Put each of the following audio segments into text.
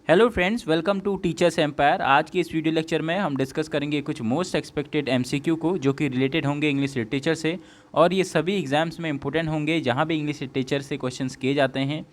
Hello friends, welcome to teachers empire. आज के इस वीडियो लेक्चर में हम डिस्कस करेंगे कुछ मोस्ट एक्सपेक्टेड एमसीक्यू को, जो कि रिलेटेड होंगे इंग्लिश लिटरेचर से, और ये सभी एग्जाम्स में इंपॉर्टेंट होंगे जहाँ भी इंग्लिश लिटरेचर से क्वेश्चंस किए जाते हैं।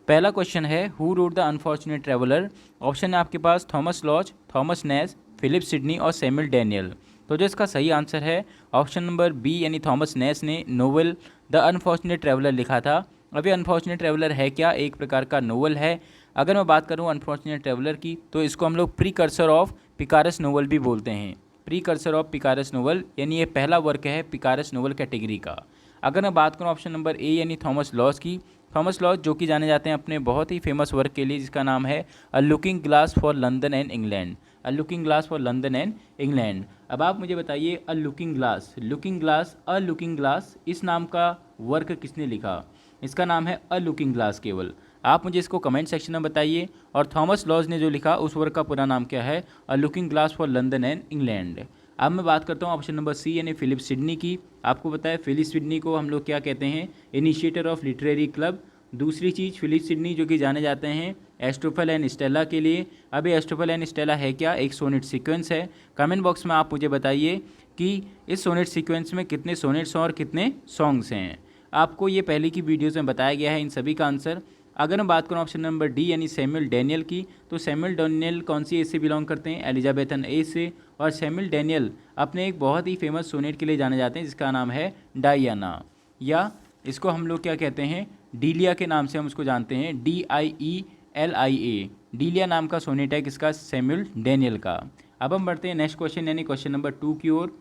पहला क्वेश्चन है, who wrote the unfortunate traveller. Option है आपके पास Thomas Lodge, Thomas Nashe, Philip Sidney और सैमुअल डैनियल। तो जो इसका सही आंसर है ऑप्शन नंबर बी, यानी थॉमस नैश ने नोवेल द अनफॉर्चुनेट ट्रेवलर लिखा था। अब ये अनफॉर्चुनेट ट्रेवलर है क्या? एक प्रकार का नोवेल है। अगर मैं बात करूँ अनफॉर्चुनेट ट्रेवलर की, तो इसको हम लोग प्रीकर्सर ऑफ पिकारस नोवेल भी बोलते हैं। प्रीकर्सर ऑफ पिकारस नोवेल, यानी ये पहला वर्क है पिकारस नोवेल कैटेगरी का। अगर मैं बात करूँ ऑप्शन नंबर ए, यानी थॉमस लॉज की, थॉमस लॉज जो कि जाने जाते हैं अपने बहुत ही फेमस वर्क के लिए, जिसका नाम है अ looking glass for London and England. A looking glass for London and England. अब आप मुझे बताइए, अ लुकिंग ग्लास, लुकिंग ग्लास, अ लुकिंग ग्लास, इस नाम का वर्क किसने लिखा? इसका नाम है अ लुकिंग ग्लास केवल। आप मुझे इसको कमेंट सेक्शन में बताइए। और थॉमस लॉज ने जो लिखा उस वर्क का पूरा नाम क्या है? अ looking glass for London and England. अब मैं बात करता हूँ ऑप्शन नंबर सी, यानी फिलिप सिडनी की। आपको पता है फिलिप सिडनी को हम लोग क्या कहते हैं? Initiator of literary club. दूसरी चीज़, फिलिप सिडनी जो कि जाने जाते हैं एस्ट्रोफल एंड स्टेला के लिए। अब ये एस्ट्रोफल एंड स्टेला है क्या? एक सोनेट सीक्वेंस है। कमेंट बॉक्स में आप मुझे बताइए कि इस सोनेट सीक्वेंस में कितने सोनेट्स और कितने सॉन्ग्स हैं। आपको ये पहले की वीडियोज़ में बताया गया है इन सभी का आंसर। अगर मैं बात करूँ ऑप्शन नंबर डी, यानी सैमुअल डैनियल की, तो सैमुअल डैनियल कौन सी एज से बिलोंग करते हैं? एलिजाबेथन एज से। और सैमुअल डैनियल अपने एक बहुत ही फेमस सोनेट के लिए जाने जाते हैं, जिसका नाम है डायना, या इसको हम लोग क्या कहते हैं? डीलिया के नाम से हम उसको जानते हैं, DIELIA। डीलिया नाम का सोनेट है किसका? सैमुअल डैनियल का। अब हम बढ़ते हैं नेक्स्ट क्वेश्चन, यानी क्वेश्चन नंबर 2 की ओर।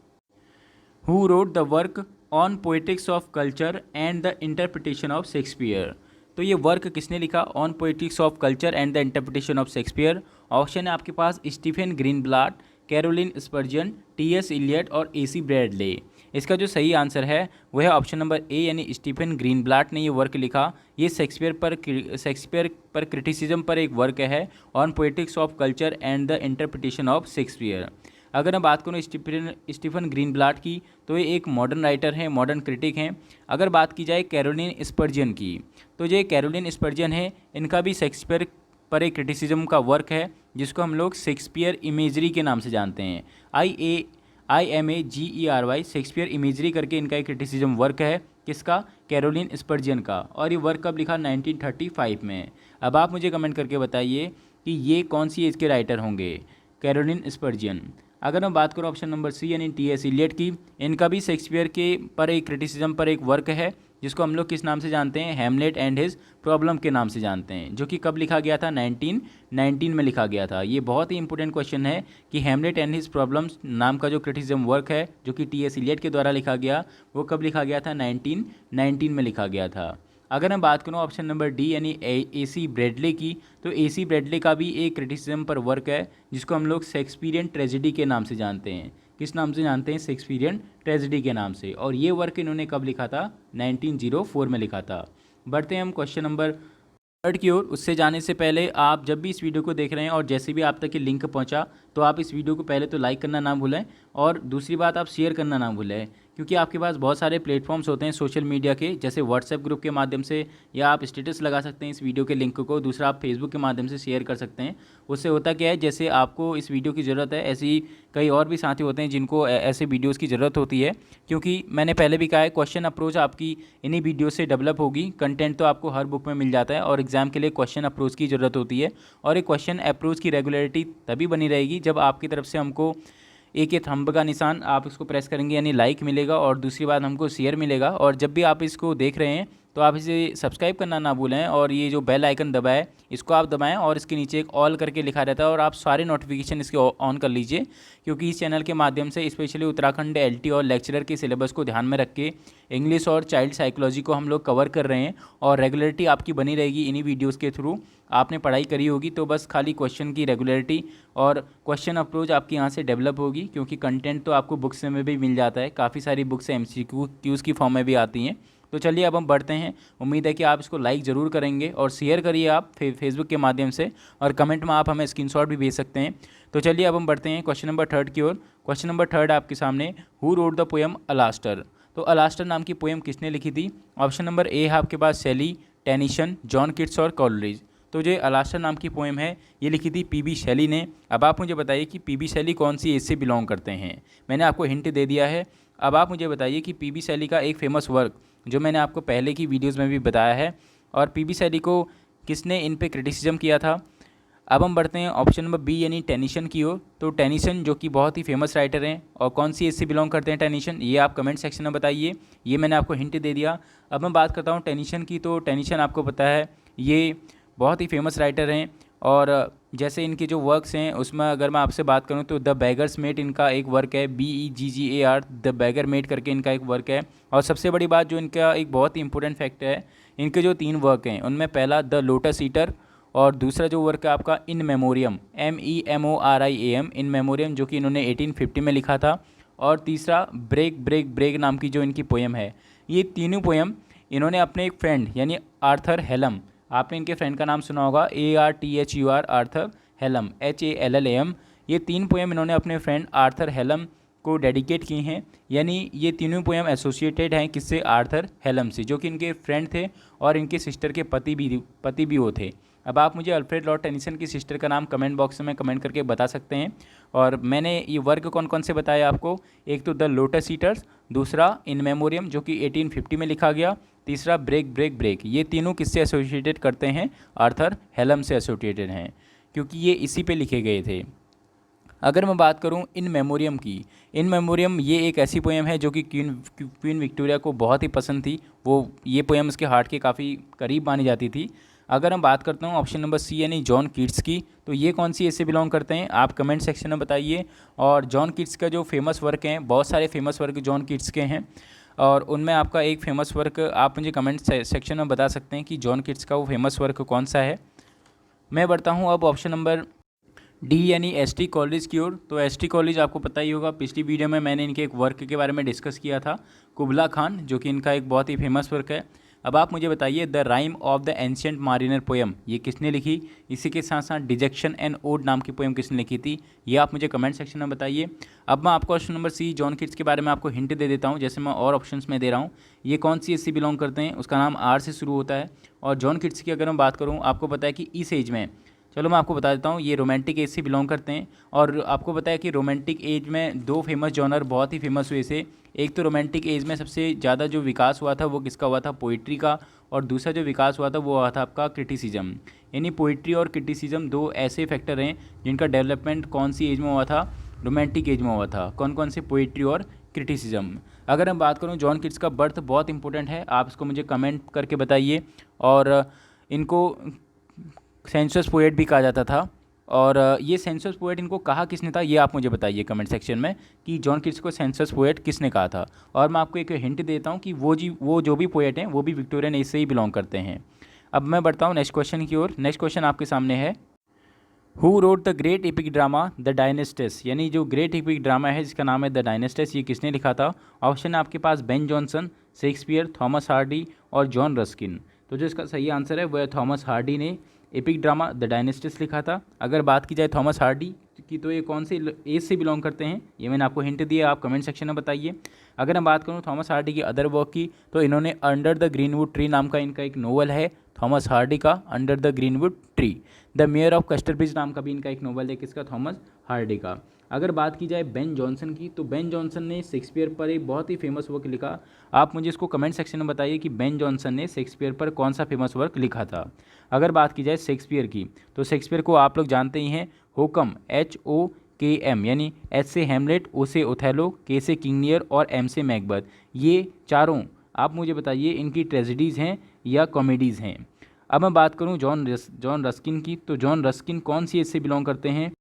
Who wrote the work on poetics of culture and the interpretation of Shakespeare. तो ये वर्क किसने लिखा? On poetics of culture and the interpretation of Shakespeare. Option है आपके पास Stephen Greenblatt, Caroline Spurgeon, TS Eliot और AC ब्रैडले। इसका जो सही आंसर है वह है ऑप्शन नंबर ए, यानी स्टीफन ग्रीनब्लाट ने ये वर्क लिखा। ये शेक्सपियर पर क्रिटिसिज्म पर एक वर्क है, on poetics of culture and the interpretation of Shakespeare. अगर मैं बात करूँ स्टीफन ग्रीनब्लाट की, तो ये एक मॉडर्न राइटर हैं, मॉडर्न क्रिटिक हैं। अगर बात की जाए कैरोलिन स्पर्जन की, तो ये कैरोलिन स्पर्जन है, इनका भी शेक्सपियर पर एक क्रिटिसिज्म का वर्क है, जिसको हम लोग शेक्सपियर इमेजरी के नाम से जानते हैं। IMAGERY, शेक्सपियर इमेजरी करके इनका एक क्रिटिसिज्म वर्क है। किसका? कैरोलिन स्पर्जन का। और ये वर्क कब लिखा? 1935 में। अब आप मुझे कमेंट करके बताइए कि ये कौन सी एज के राइटर होंगे? कैरोलिन स्पर्जन। अगर मैं बात करूँ ऑप्शन नंबर सी, यानी TS इलियट की, इनका भी शेक्सपियर के पर एक क्रिटिसिज्म पर एक वर्क है, जिसको हम लोग किस नाम से जानते हैं? हैमलेट एंड हिज प्रॉब्लम के नाम से जानते हैं, जो कि कब लिखा गया था? 1919 में लिखा गया था। ये बहुत ही इंपॉर्टेंट क्वेश्चन है कि हैमलेट एंड हिज प्रॉब्लम्स नाम का जो क्रिटिसिज्म वर्क है, जो कि TS इलियट के द्वारा लिखा गया, वो कब लिखा गया था? 1919 में लिखा गया था। अगर मैं बात करूँ ऑप्शन नंबर डी, यानी AC ब्रैडले की, तो AC ब्रैडले का भी एक क्रिटिसिज्म पर वर्क है, जिसको हम लोग शेक्सपियरियन ट्रेजेडी के नाम से जानते हैं। किस नाम से जानते हैं? शेक्सपियरियन ट्रेजेडी के नाम से। और ये वर्क इन्होंने कब लिखा था? 1904 में लिखा था। बढ़ते हैं हम क्वेश्चन नंबर थर्ड की ओर। उससे जाने से पहले आप जब भी इस वीडियो को देख रहे हैं और जैसे भी आप तक ये लिंक पहुंचा, तो आप इस वीडियो को पहले तो लाइक करना ना भूलें, और दूसरी बात आप शेयर करना ना भूलें, क्योंकि आपके पास बहुत सारे प्लेटफॉर्म्स होते हैं सोशल मीडिया के, जैसे व्हाट्सएप ग्रुप के माध्यम से, या आप स्टेटस लगा सकते हैं इस वीडियो के लिंक को। दूसरा, आप फेसबुक के माध्यम से शेयर कर सकते हैं। उससे होता क्या है, जैसे आपको इस वीडियो की ज़रूरत है, ऐसी कई और भी साथी होते हैं जिनको ऐसे वीडियोज़ की ज़रूरत होती है, क्योंकि मैंने पहले भी कहा है, क्वेश्चन अप्रोच आपकी इन्हीं वीडियो से डेवलप होगी। कंटेंट तो आपको हर बुक में मिल जाता है, और एग्जाम के लिए क्वेश्चन अप्रोच की ज़रूरत होती है। और एक क्वेश्चन अप्रोच की रेगुलरिटी तभी बनी रहेगी जब आपकी तरफ से हमको एक ये थंब का निशान आप इसको प्रेस करेंगे, यानी लाइक मिलेगा, और दूसरी बात हमको शेयर मिलेगा। और जब भी आप इसको देख रहे हैं तो आप इसे सब्सक्राइब करना ना भूलें, और ये जो बेल आइकन दबाए इसको आप दबाएं, और इसके नीचे एक ऑल करके लिखा रहता है, और आप सारे नोटिफिकेशन इसके ऑन कर लीजिए, क्योंकि इस चैनल के माध्यम से स्पेशली उत्तराखंड LT और लेक्चरर के सिलेबस को ध्यान में रख के इंग्लिश और चाइल्ड साइकोलॉजी को हम लोग कवर कर रहे हैं, और रेगुलरिटी आपकी बनी रहेगी इन्हीं वीडियोज़ के थ्रू। आपने पढ़ाई करी होगी तो बस खाली क्वेश्चन की रेगुलरिटी और क्वेश्चन अप्रोच आपकी यहाँ से डेवलप होगी, क्योंकि कंटेंट तो आपको बुक्स में भी मिल जाता है, काफ़ी सारी बुक्स MCQs की फॉर्म में भी आती हैं। तो चलिए अब हम बढ़ते हैं। उम्मीद है कि आप इसको लाइक ज़रूर करेंगे, और शेयर करिए आप फेसबुक के माध्यम से, और कमेंट में आप हमें स्क्रीनशॉट भी भेज सकते हैं। तो चलिए अब हम बढ़ते हैं क्वेश्चन नंबर थर्ड की ओर। क्वेश्चन नंबर थर्ड आपके सामने, हु रोड द पोएम अलास्टर। तो अलास्टर नाम की पोएम किसने लिखी थी? ऑप्शन नंबर ए है आपके पास शेली, टेनिसन, जॉन किट्स और कॉलरिज। तो तो जो अलास्का नाम की पोएम है ये लिखी थी पीबी शैली ने। अब आप मुझे बताइए कि पीबी शैली कौन सी एज से बिलोंग करते हैं। मैंने आपको हिंट दे दिया है। अब आप मुझे बताइए कि पीबी शैली का एक फेमस वर्क जो मैंने आपको पहले की वीडियोज़ में भी बताया है, और पीबी शैली को किसने इन पे क्रिटिसिज्म किया था। अब हम बढ़ते हैं ऑप्शन नंबर बी यानी टेनिसन की ओर। तो टेनिसन जो कि बहुत ही फेमस राइटर हैं, और कौन सी एज से बिलोंग करते हैं टेनिसन, ये आप कमेंट सेक्शन में बताइए। ये मैंने आपको हिंट दे दिया। अब मैं बात करता हूँ टेनिसन की। तो टेनिसन आपको पता है ये बहुत ही फेमस राइटर हैं, और जैसे इनके जो वर्क्स हैं उसमें अगर मैं आपसे बात करूं तो द बैगर्स मेट इनका एक वर्क है, BEGGAR, द बैगर मेट करके इनका एक वर्क है। और सबसे बड़ी बात जो इनका एक बहुत ही इंपॉर्टेंट फैक्ट है, इनके जो 3 वर्क हैं उनमें पहला द लोटस ईटर, और दूसरा जो वर्क है आपका इन मेमोरियम, MEMORIAM, इन मेमोरियम, जो कि इन्होंने 1850 में लिखा था, और तीसरा ब्रेक ब्रेक ब्रेक नाम की जो इनकी पोएम है। ये तीनों पोएम इन्होंने अपने एक फ्रेंड यानी आर्थर हेलम, आपने इनके फ्रेंड का नाम सुना होगा, ARTHUR, आर्थर हेलम, HALLAM, ये 3 पोएम इन्होंने अपने फ्रेंड आर्थर हेलम को डेडिकेट की हैं। यानी ये तीनों पोएम एसोसिएटेड हैं किससे, आर्थर हेलम से, जो कि इनके फ्रेंड थे और इनके सिस्टर के पति भी वो थे। अब आप मुझे अल्फ्रेड लॉर्ड टेनिसन की सिस्टर का नाम कमेंट बॉक्स में कमेंट करके बता सकते हैं। और मैंने ये वर्क कौन कौन से बताया आपको, एक तो द लोटस ईटर्स, दूसरा इन मेमोरियम जो कि 1850 में लिखा गया, तीसरा ब्रेक ब्रेक ब्रेक। ये तीनों किससे एसोसिएटेड करते हैं, आर्थर हेलम से एसोसिएटेड हैं, क्योंकि ये इसी पे लिखे गए थे। अगर मैं बात करूं इन मेमोरियम की, इन मेमोरियम ये एक ऐसी पोएम है जो कि क्वीन विक्टोरिया को बहुत ही पसंद थी। वो ये पोएम उसके हार्ट के काफ़ी करीब मानी जाती थी। अगर हम बात करता हूँ ऑप्शन नंबर सी यानी जॉन कीट्स की, तो ये कौन सी एज से बिलोंग करते हैं, आप कमेंट सेक्शन में बताइए। और जॉन कीट्स का जो फेमस वर्क हैं, बहुत सारे फेमस वर्क जॉन कीट्स के हैं, और उनमें आपका एक फेमस वर्क आप मुझे कमेंट सेक्शन में बता सकते हैं कि जॉन कीट्स का वो फेमस वर्क कौन सा है। मैं बढ़ता हूँ अब ऑप्शन नंबर डी यानी ST कॉलेज की ओर। तो ST कॉलेज आपको पता ही होगा, पिछली वीडियो में मैंने इनके एक वर्क के बारे में डिस्कस किया था, कुबला खान, जो कि इनका एक बहुत ही फेमस वर्क है। अब आप मुझे बताइए the rime of the ancient mariner poem ये किसने लिखी, इसी के साथ साथ डिजेक्शन एंड ओड नाम की पोएम किसने लिखी थी, ये आप मुझे कमेंट सेक्शन में बताइए। अब मैं आपको option number C John Keats के बारे में आपको हिंट दे देता हूँ, जैसे मैं और ऑप्शंस में दे रहा हूँ। ये कौन सी एज से बिलोंग करते हैं, उसका नाम R से शुरू होता है। और जॉन कीट्स की अगर मैं बात करूँ, आपको पता है कि इस एज में, चलो मैं आपको बता देता हूँ, ये रोमांटिक एज से बिलोंग करते हैं। और आपको पता है कि रोमांटिक एज में 2 फेमस जॉनर बहुत ही फेमस हुए थे। एक तो रोमांटिक एज में सबसे ज़्यादा जो विकास हुआ था वो किसका हुआ था, पोइट्री का, और दूसरा जो विकास हुआ था वो हुआ था आपका क्रिटिसिज्म। यानी पोइट्री और क्रिटिसिज्म 2 ऐसे फैक्टर हैं जिनका डेवलपमेंट कौन सी एज में हुआ था, रोमांटिक एज में हुआ था। कौन कौन से, पोइट्री और क्रिटिसिज्म। अगर मैं बात करूँ जॉन कीट्स का बर्थ बहुत इंपॉर्टेंट है, आप इसको मुझे कमेंट करके बताइए। और इनको सेंसस पोएट भी कहा जाता था, और ये सेंसस पोएट इनको कहा किसने था, ये आप मुझे बताइए कमेंट सेक्शन में कि जॉन कीट्स को सेंसस पोएट किसने कहा था। और मैं आपको एक हिंट देता हूँ कि वो जो भी पोएट हैं वो भी विक्टोरियन एज से ही बिलोंग करते हैं। अब मैं बढ़ता हूँ नेक्स्ट क्वेश्चन की ओर। नेक्स्ट क्वेश्चन आपके सामने है, who wrote the great epic drama the dynasts, यानी जो ग्रेट एपिक ड्रामा है जिसका नाम है द डायनेस्टिस, ये किसने लिखा था। ऑप्शन है आपके पास Ben Jonson, Shakespeare, Thomas Hardy और जॉन रस्किन। तो जो इसका सही आंसर है वह थॉमस हार्डी ने एपिक ड्रामा द डायनेस्टिस लिखा था। अगर बात की जाए थॉमस हार्डी की, तो ये कौन से एज से बिलोंग करते हैं, ये मैंने आपको हिंट दिया, आप कमेंट सेक्शन में बताइए। अगर मैं बात करूँ थॉमस हार्डी की अदर वर्क की, तो इन्होंने अंडर द ग्रीनवुड ट्री नाम का इनका एक नोवेल है थॉमस हार्डी का, under the greenwood tree. The mayor of Casterbridge नाम का भी इनका एक नोवेल है, किसका, थॉमस हार्डी का। अगर बात की जाए बेन जॉनसन की, तो बेन जॉनसन ने शेक्सपियर पर एक बहुत ही फेमस वर्क लिखा। आप मुझे इसको कमेंट सेक्शन में बताइए कि बेन जॉनसन ने शेक्सपियर पर कौन सा फेमस वर्क लिखा था। अगर बात की जाए शेक्सपियर की, तो शेक्सपियर को आप लोग जानते ही हैं, होकम, HOKM, यानी H से हेमलेट, O से ओथेलो, K से किंग लियर और M से मैकबेथ। ये चारों आप मुझे बताइए इनकी ट्रेजेडीज़ हैं या कॉमेडीज़ हैं। अब मैं बात करूं जॉन रस्किन की, तो जॉन रस्किन कौन सी एज से बिलोंग करते हैं,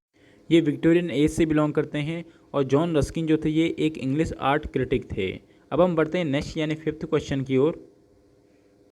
ये विक्टोरियन एज से बिलोंग करते हैं। और जॉन रस्किन जो थे ये एक इंग्लिश आर्ट क्रिटिक थे। अब हम बढ़ते हैं नेक्स्ट यानी 5th क्वेश्चन की ओर।